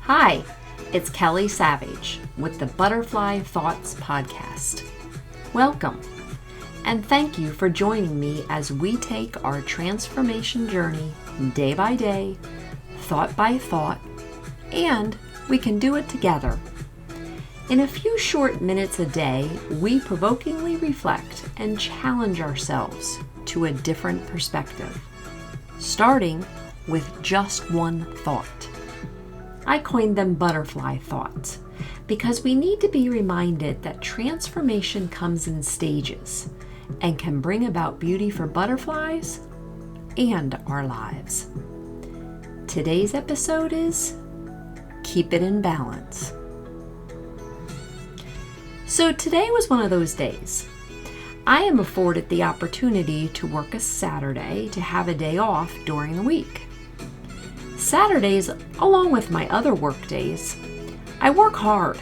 Hi, it's Kelly Savage with the Butterfly Thoughts Podcast. Welcome, and thank you for joining me as we take our transformation journey day by day, thought by thought, and we can do it together. In a few short minutes a day, we provokingly reflect and challenge ourselves to a different perspective, starting with just one thought. I coined them butterfly thoughts because we need to be reminded that transformation comes in stages and can bring about beauty for butterflies and our lives. Today's episode is Keep It in Balance. So today was one of those days. I am afforded the opportunity to work a Saturday to have a day off during the week. Saturdays, along with my other work days, I work hard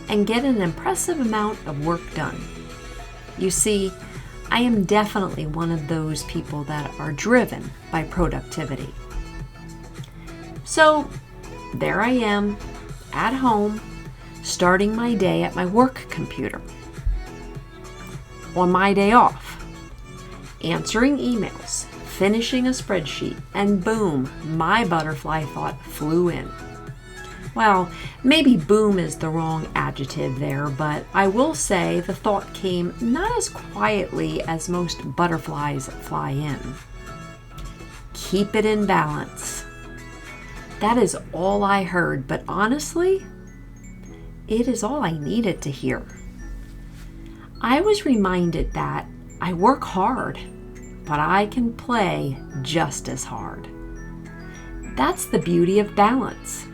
and get an impressive amount of work done. You see, I am definitely one of those people that are driven by productivity. So, there I am, at home, starting my day at my work computer. On my day off, answering emails, finishing a spreadsheet, and boom, my butterfly thought flew in. Well, maybe boom is the wrong adjective there, but I will say the thought came not as quietly as most butterflies fly in. Keep it in balance. That is all I heard, but honestly, it is all I needed to hear. I was reminded that I work hard, but I can play just as hard. That's the beauty of balance.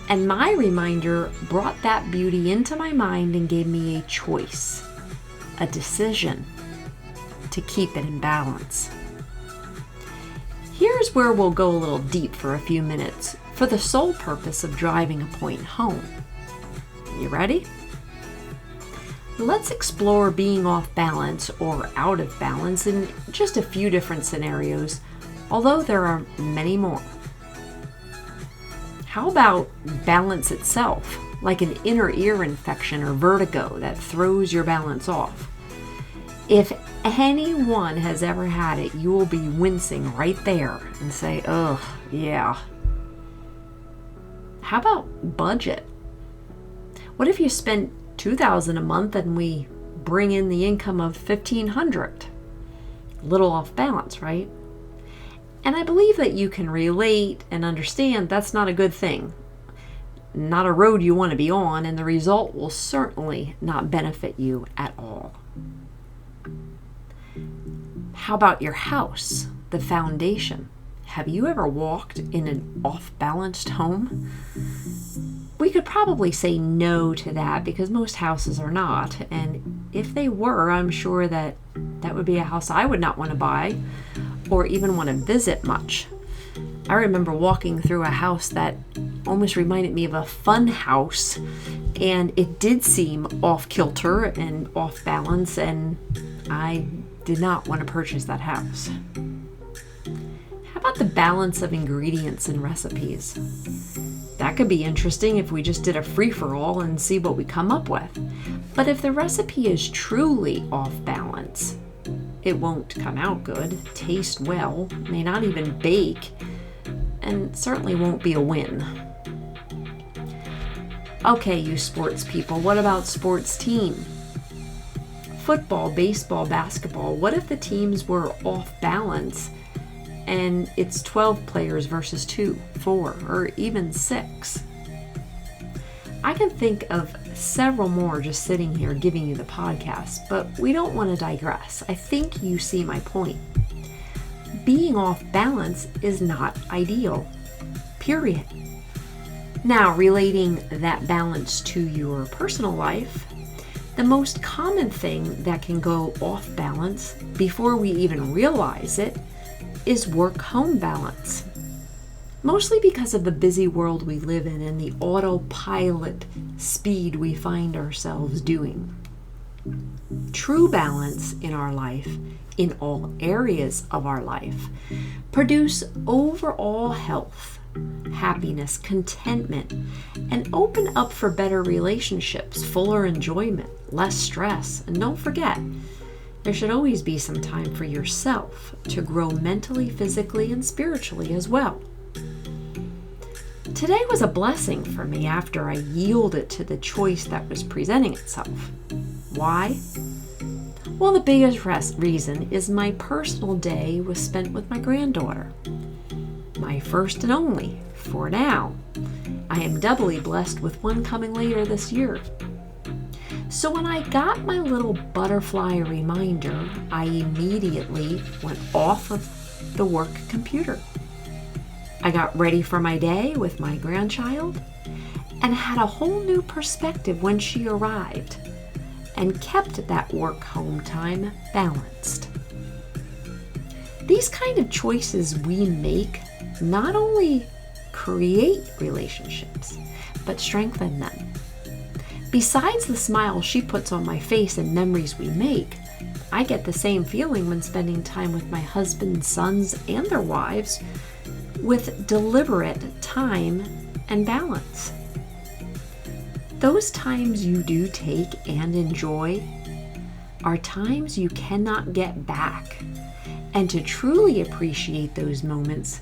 And my reminder brought that beauty into my mind and gave me a choice, a decision to keep it in balance. Here's where we'll go a little deep for a few minutes for the sole purpose of driving a point home. You ready? Let's explore being off balance or out of balance in just a few different scenarios, although there are many more. How about balance itself, like an inner ear infection or vertigo that throws your balance off? If anyone has ever had it, you will be wincing right there and say, ugh, yeah. How about budget? What if you spent $2,000 a month and we bring in the income of $1,500? A little off balance, right? And I believe that you can relate and understand that's not a good thing. Not a road you want to be on, and the result will certainly not benefit you at all. How about your house, the foundation? Have you ever walked in an off-balanced home? We could probably say no to that because most houses are not, and if they were, I'm sure that would be a house I would not want to buy or even want to visit much. I remember walking through a house that almost reminded me of a fun house, and it did seem off-kilter and off-balance, and I did not want to purchase that house. How about the balance of ingredients and recipes? That could be interesting if we just did a free-for-all and see what we come up with. But if the recipe is truly off balance, it won't come out good, taste well, may not even bake, and certainly won't be a win. Okay, you sports people, what about sports team? Football, baseball, basketball, what if the teams were off balance and it's 12 players versus 2, 4, or even 6? I can think of several more just sitting here giving you the podcast, but we don't want to digress. I think you see my point. Being off balance is not ideal, period. Now, relating that balance to your personal life, the most common thing that can go off balance before we even realize it is work-home balance. Mostly because of the busy world we live in and the autopilot speed we find ourselves doing. True balance in our life, in all areas of our life, produce overall health happiness, contentment, and open up for better relationships, fuller enjoyment, less stress. And don't forget, there should always be some time for yourself to grow mentally, physically, and spiritually as well. Today was a blessing for me after I yielded to the choice that was presenting itself. Why? Well, the biggest reason is my personal day was spent with my granddaughter. My first and only, for now. I am doubly blessed with one coming later this year. So when I got my little butterfly reminder, I immediately went off of the work computer. I got ready for my day with my grandchild and had a whole new perspective when she arrived and kept that work-home time balanced. These kind of choices we make not only create relationships, but strengthen them. Besides the smile she puts on my face and memories we make, I get the same feeling when spending time with my husband, sons, and their wives with deliberate time and balance. Those times you do take and enjoy are times you cannot get back. And to truly appreciate those moments,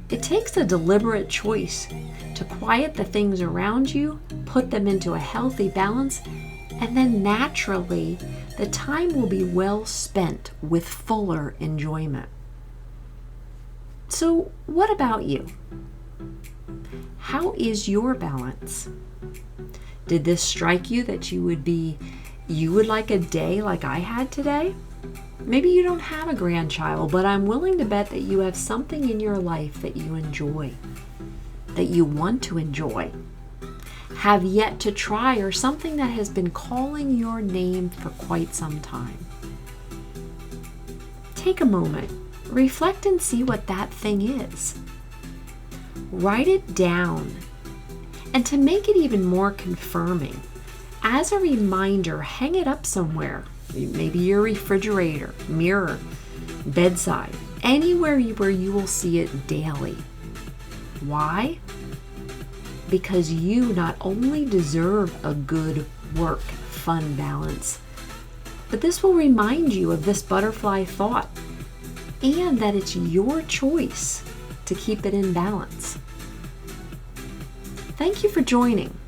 it takes a deliberate choice to quiet the things around you, put them into a healthy balance, and then naturally, the time will be well spent with fuller enjoyment. So, what about you? How is your balance? Did this strike you that you would like a day like I had today? Maybe you don't have a grandchild, but I'm willing to bet that you have something in your life that you enjoy, that you want to enjoy, have yet to try, or something that has been calling your name for quite some time. Take a moment, reflect and see what that thing is. Write it down. And to make it even more confirming, as a reminder, hang it up somewhere. Maybe your refrigerator, mirror, bedside, anywhere where you will see it daily. Why? Because you not only deserve a good work-fun balance, but this will remind you of this butterfly thought and that it's your choice to keep it in balance. Thank you for joining.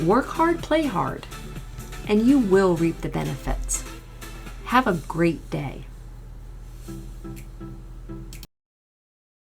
Work hard, play hard, and you will reap the benefits. Have a great day.